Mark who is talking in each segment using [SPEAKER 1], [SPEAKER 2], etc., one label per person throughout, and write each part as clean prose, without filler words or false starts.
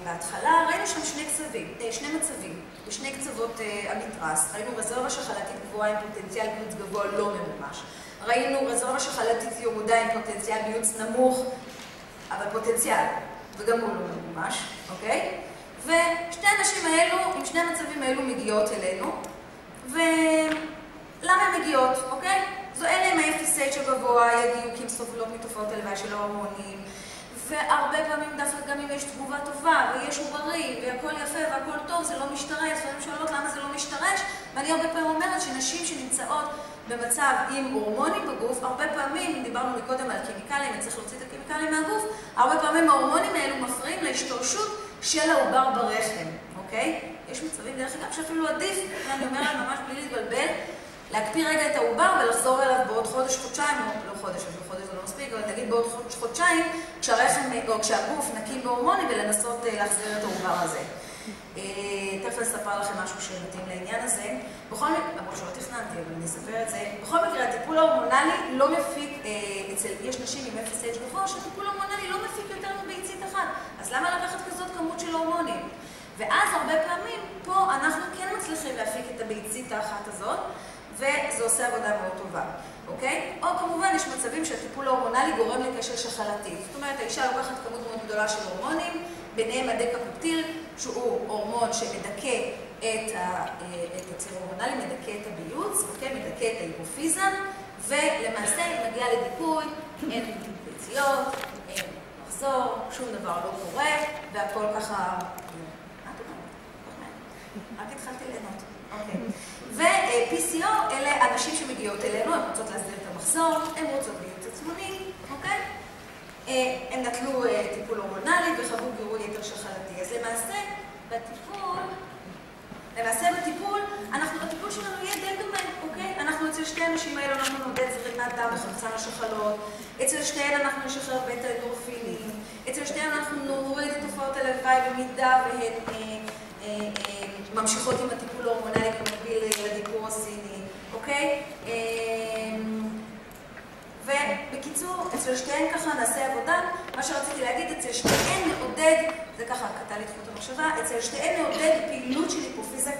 [SPEAKER 1] בהתחלה, ראינו שם שני מצבים, בשני קצוות המתרס. ראינו רזרבה שחלתית גבוהה עם פוטנציאל ביוץ גבוה לא ממומש. ראינו רזרבה שחלתית ירודה עם פוטנציאל ביוץ נמוך, אבל פוטנציאל, וגם הוא לא ממומש, אוקיי? ושתי הנשים האלו, עם שני המצבים האלו מגיעות אלינו, ולמה הן מגיעות, אוקיי? זו אלה עם ה-FSH הגבוה, יגיעו כי הן סובלות מתופעות הלוואי של ההורמונים, והרבה פעמים דווקא גם אם יש תגובה טובה, ויש עוברים, והכל יפה והכל טוב, זה לא משתרש, והן שואלות למה זה לא משתרש, ואני הרבה פעמים אומרת שנשים שנמצאות במצב עם הורמונים בגוף, הרבה פעמים, דיברנו מקודם על קימיקלים, צריך להוציא את הקימיקלים מהגוף, הרבה פעמים ההורמונים האלו מפריעים להשתרשות של העובר ברחם, אוקיי? יש מצבים דרך אגב שאפילו עדיף, ואני אומרת ממש בלי להתבלבל, להקפיא רגע את העובר ולחזור אליו בעוד חודש, חודשיים, או לא חודש, בחודש זה לא מספיק, אבל נגיד בעוד חודש, חודשיים, כשהגוף נקים בהורמונים ולנסות להחזיר את העובר הזה. תכף אספר לכם משהו שמתאים לעניין הזה. בכל מקרה, למרות שלא תכננתי, אבל אני אספר את זה. בכל מקרה, הטיפול ההורמונלי לא מפיק, יש נשים עם FSH גבוה, שהטיפול ההורמונלי לא מפיק יותר מביצית אחת. אז למה לקחת כזאת כמות של הורמונים? ואז הרבה פעמים פה אנחנו כן מצליחים להפיק את הביצית האחת הזאת, וזה עושה עבודה מאוד טובה, אוקיי? או כמובן יש מצבים שהטיפול ההורמונלי גורם לקשר שחלתי. זאת אומרת, האישה לוקחת כמות מאוד גדולה של הורמונים, ביניהם הדקפפטיל, שהוא הורמון שמדכא את הציר ההורמונלי, מדכא את הביוץ, אוקיי? מדכא את ההיפופיזה, ולמעשה היא מגיעה לדיכוי, אין ביציות, אין מחזור, שום דבר לא קורה, והכל ככה... רק התחלתי ליהנות. אוקיי. ו-PCO אלה אנשים שמגיעות אלינו, הן רוצות להסדיר את המחזור, הן רוצות ביוץ עצמוני, אוקיי? הם נטלו טיפול הורמונלי וחוו גירוי יתר שחלתי. אז הטיפול שלנו יהיה די דומה, אוקיי? אנחנו אצל שתי הנשים האלו, אנחנו נודד זרימת דם וחמצן השחלות, אצל שתיהן אנחנו נשחרר בטא אנדורפינים, אצל שתיהן אנחנו נוריד את תופעות הלוואי במידה והן ממשיכות עם הטיפול ההורמונלי במקביל לדיקור הסיני, אוקיי? ובקיצור, אצל שתיהן ככה נעשה עבודה, מה שרציתי להגיד, אצל שתיהן נעודד, זה ככה קטע לי תחות המחשבה, אצל שתיהן נעודד פעילות של היפופיזה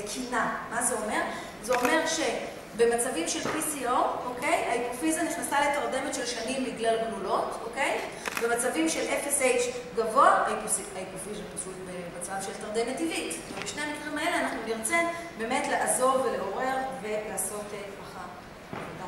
[SPEAKER 1] תקינה. מה זה אומר? זה אומר שבמצבים של PCO, אוקיי, ההיפופיזה נכנסה לתרדמת של שנים בגלל גלולות, אוקיי? במצבים של FSH גבוה, ההיפופיזה פשוט במצב של תרדמת טבעית. ובשני המקרים האלה אנחנו נרצה באמת לעזור ולעורר ולעשות ככה עבודה.